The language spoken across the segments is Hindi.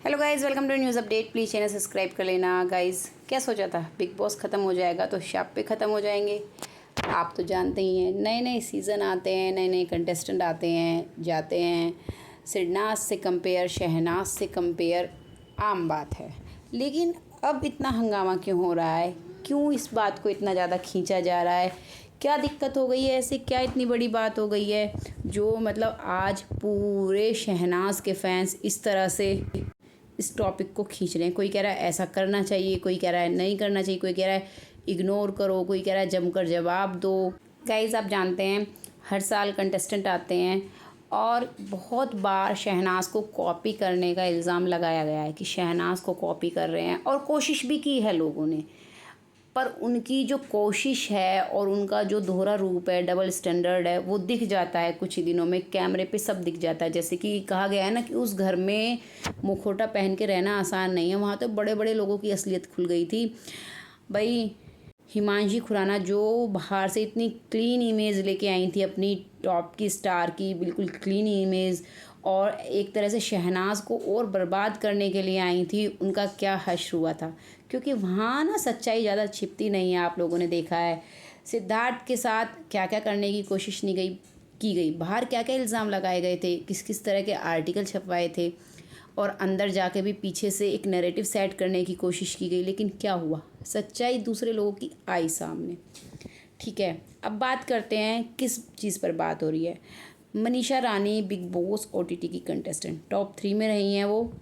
Hello guys, welcome to news update. Please channel subscribe कर लेना। गाइज़, क्या सोचा था बिग बॉस ख़त्म हो जाएगा तो शाप पे ख़त्म हो जाएंगे। आप तो जानते ही हैं, नए नए सीज़न आते हैं, नए नए कंटेस्टेंट आते हैं जाते हैं। सिडनाज से कंपेयर, शहनाज से कंपेयर आम बात है। लेकिन अब इतना हंगामा क्यों हो रहा है? क्यों इस बात को इतना ज़्यादा खींचा जा रहा है? क्या दिक्कत हो गई है? ऐसे क्या इतनी बड़ी बात हो गई है जो मतलब आज पूरे शहनाज के फैंस इस तरह से इस टॉपिक को खींच रहे हैं? कोई कह रहा है ऐसा करना चाहिए, कोई कह रहा है नहीं करना चाहिए, कोई कह रहा है इग्नोर करो, कोई कह रहा है जमकर जवाब दो। गाइज़, आप जानते हैं हर साल कंटेस्टेंट आते हैं और बहुत बार शहनाज को कॉपी करने का इल्ज़ाम लगाया गया है कि शहनाज को कॉपी कर रहे हैं, और कोशिश भी की है लोगों ने। पर उनकी जो कोशिश है और उनका जो दोहरा रूप है, डबल स्टैंडर्ड है, वो दिख जाता है कुछ ही दिनों में। कैमरे पे सब दिख जाता है। जैसे कि कहा गया है ना कि उस घर में मुखौटा पहन के रहना आसान नहीं है। वहाँ तो बड़े बड़े लोगों की असलियत खुल गई थी भाई। हिमांशी खुराना जो बाहर से इतनी क्लीन इमेज लेके आई थी अपनी टॉप की स्टार की, बिल्कुल क्लीन इमेज, और एक तरह से शहनाज को और बर्बाद करने के लिए आई थी, उनका क्या हश्र हुआ था। क्योंकि वहाँ ना सच्चाई ज़्यादा छिपती नहीं है, आप लोगों ने देखा है। सिद्धार्थ के साथ क्या क्या करने की कोशिश नहीं की गई, बाहर क्या क्या इल्ज़ाम लगाए गए थे, किस किस तरह के आर्टिकल छपवाए थे, और अंदर जाके भी पीछे से एक नैरेटिव सेट करने की कोशिश की गई। लेकिन क्या हुआ? सच्चाई दूसरे लोगों की आई सामने। ठीक है, अब बात करते हैं किस चीज़ पर बात हो रही है। Manisha Rani big boss OTT की कंटेस्टेंट टॉप 3 में रही हैं वो।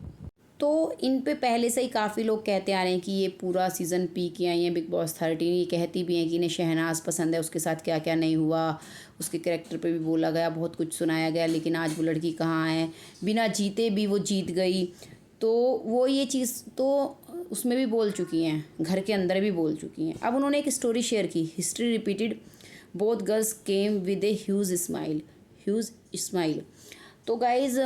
तो इन पे पहले से ही काफ़ी लोग कहते आ रहे हैं कि ये पूरा सीज़न पी के आई हैं बिग बॉस 13। ये कहती भी हैं कि इन्हें शहनाज पसंद है, उसके साथ क्या क्या नहीं हुआ, उसके कैरेक्टर पे भी बोला गया, बहुत कुछ सुनाया गया। लेकिन आज वो लड़की कहाँ है, बिना जीते भी वो जीत गई। तो वो ये चीज़ तो उसमें भी बोल चुकी हैं, घर के अंदर भी बोल चुकी हैं। अब उन्होंने एक स्टोरी शेयर की, history repeated, both girls came with a huge smile. Huge smile. तो गाइज़,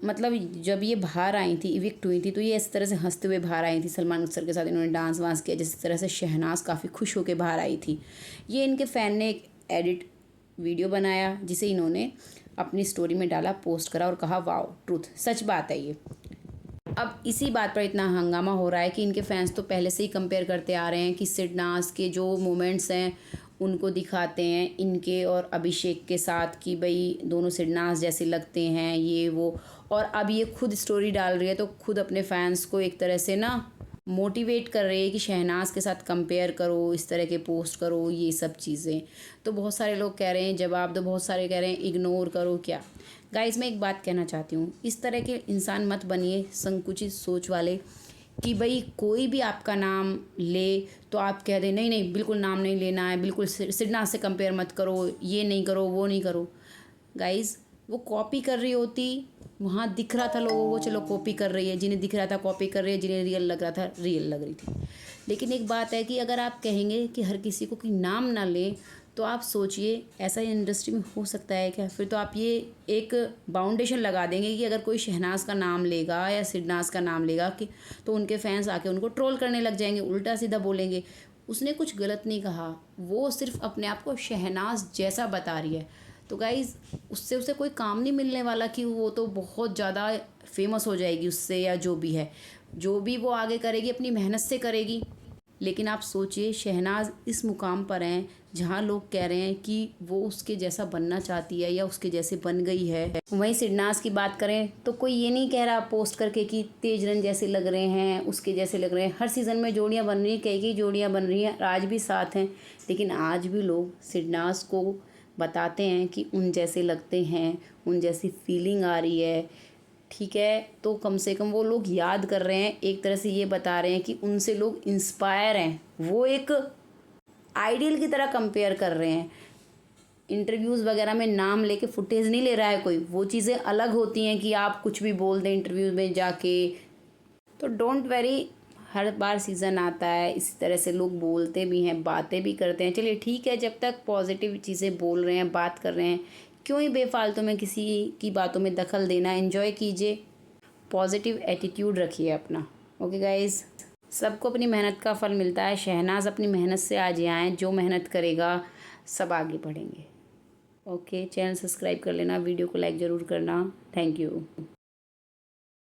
मतलब जब ये बाहर आई थी, इविक्ट हुई थी, तो ये इस तरह से हंसते हुए बाहर आई थी। सलमान सर के साथ इन्होंने डांस वांस किया, जिस तरह से शहनाज काफ़ी खुश होकर बाहर आई थी। ये इनके फ़ैन ने एक एडिट वीडियो बनाया, जिसे इन्होंने अपनी स्टोरी में डाला, पोस्ट करा और कहा वाओ ट्रूथ, सच बात है ये। अब इसी बात पर इतना हंगामा हो रहा है कि इनके फैंस तो पहले से ही कंपेयर करते आ रहे हैं कि सिडनाज के जो मोमेंट्स हैं उनको दिखाते हैं इनके और अभिषेक के साथ, कि भाई दोनों सिडनाज जैसे लगते हैं, ये वो। और अब ये खुद स्टोरी डाल रही है तो खुद अपने फैंस को एक तरह से ना मोटिवेट कर रही है कि शहनाज के साथ कंपेयर करो, इस तरह के पोस्ट करो, ये सब चीज़ें। तो बहुत सारे लोग कह रहे हैं जवाब दो, बहुत सारे कह रहे हैं इग्नोर करो। क्या गाइज़, मैं एक बात कहना चाहती हूँ, इस तरह के इंसान मत बनिए संकुचित सोच वाले कि भाई कोई भी आपका नाम ले तो आप कह दें नहीं नहीं बिल्कुल नाम नहीं लेना है, बिल्कुल सिडनाज से कंपेयर मत करो, ये नहीं करो, वो नहीं करो। गाइज़, वो कॉपी कर रही होती, वहाँ दिख रहा था लोगों को, चलो कॉपी कर रही है, जिन्हें दिख रहा था कॉपी कर रही है, जिन्हें रियल लग रहा था रियल लग रही थी। लेकिन एक बात है कि अगर आप कहेंगे कि हर किसी को कि नाम ना लें, तो आप सोचिए ऐसा इंडस्ट्री में हो सकता है क्या? फिर तो आप ये एक बाउंडेशन लगा देंगे कि अगर कोई शहनाज का नाम लेगा या सिडनाज का नाम लेगा कि तो उनके फैंस आके उनको ट्रोल करने लग जाएंगे, उल्टा सीधा बोलेंगे। उसने कुछ गलत नहीं कहा, वो सिर्फ अपने आप को शहनाज जैसा बता रही है। तो गाइज़, उससे उसे कोई काम नहीं मिलने वाला कि वो तो बहुत ज़्यादा फेमस हो जाएगी उससे, या जो भी है, जो भी वो आगे करेगी अपनी मेहनत से करेगी। लेकिन आप सोचिए, शहनाज इस मुकाम पर हैं जहाँ लोग कह रहे हैं कि वो उसके जैसा बनना चाहती है या उसके जैसे बन गई है। वहीं सिडनाज की बात करें तो कोई ये नहीं कह रहा पोस्ट करके कि तेजरन जैसे लग रहे हैं, उसके जैसे लग रहे हैं। हर सीज़न में जोड़ियाँ बन रही हैं, कई जोड़ियाँ बन रही हैं, आज भी साथ हैं। लेकिन आज भी लोग सिडनाज को बताते हैं कि उन जैसे लगते हैं, उन जैसी फीलिंग आ रही है। ठीक है, तो कम से कम वो लोग याद कर रहे हैं, एक तरह से ये बता रहे हैं कि उनसे लोग इंस्पायर हैं। वो एक आइडियल की तरह कंपेयर कर रहे हैं। इंटरव्यूज़ वगैरह में नाम लेके फुटेज नहीं ले रहा है कोई, वो चीज़ें अलग होती हैं कि आप कुछ भी बोल दें इंटरव्यू में जाके। तो don't worry, her bar season आता है, इसी तरह से लोग बोलते भी हैं, बातें भी करते हैं। चलिए ठीक है, जब तक पॉजिटिव चीज़ें बोल रहे हैं, बात कर रहे हैं, क्यों ही बेफालतू में किसी की बातों में दखल देना। एंजॉय कीजिए, पॉजिटिव एटीट्यूड रखिए अपना। ओके गाइज़, सबको अपनी मेहनत का फल मिलता है। शहनाज अपनी मेहनत से आज यहाँ आए, जो मेहनत करेगा सब आगे बढ़ेंगे। ओके, चैनल सब्सक्राइब कर लेना, वीडियो को लाइक ज़रूर करना। Thank you.